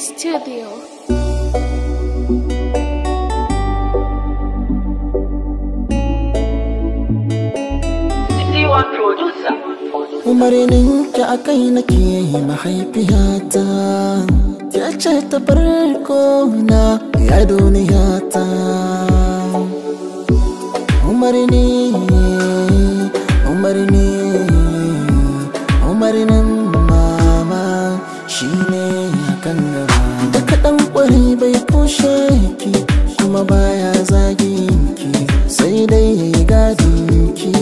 Studio. umarninki a kai nake mahaifiyata ya ce ta farko na ya duniyata umarnin mama shine kan gaba da kaɗan ƙwari bai kushe ki kuma baya zagin ki sai dai ya yi gadin ki.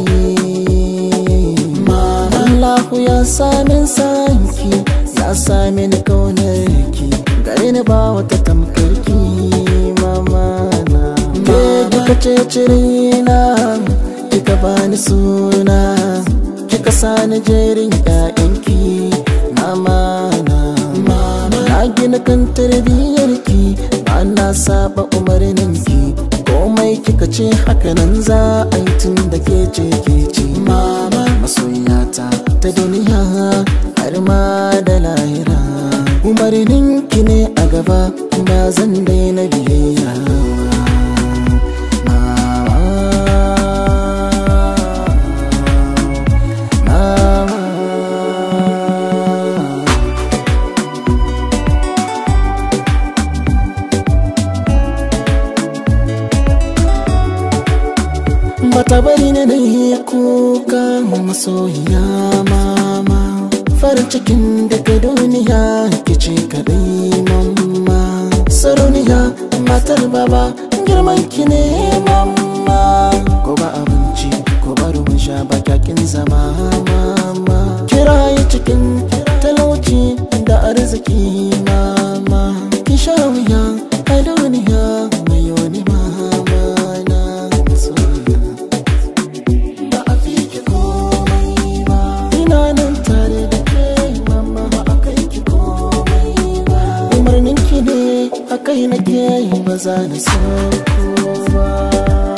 Allahu ya samin sanki ya sami ni kaunarki gare ni ba wata tamkarki mama na. Ke kika ce cirina kika bani suna kika sani jerin ƴaƴanki mama na. Na gina kan tarbiyyarki ba na saba umarninki komai kika ce hakanan za a yi tun da ke ce mama masoyiyata ta duniya har ma da lahira umarninki ne a gaba ba zan daina biyayya. Bata bari na yi kuka masoyiya mama farin cikin daga duniya kice kadai mamma sarauniya matar baba girman ki ne mamma ko ba abinci ko ba ruwan sha ba kakin zama mama kirayi cikin talauci da arziki mama ki sha wuya a duniya mai yoni mama na kai nake ba za na sauko ba.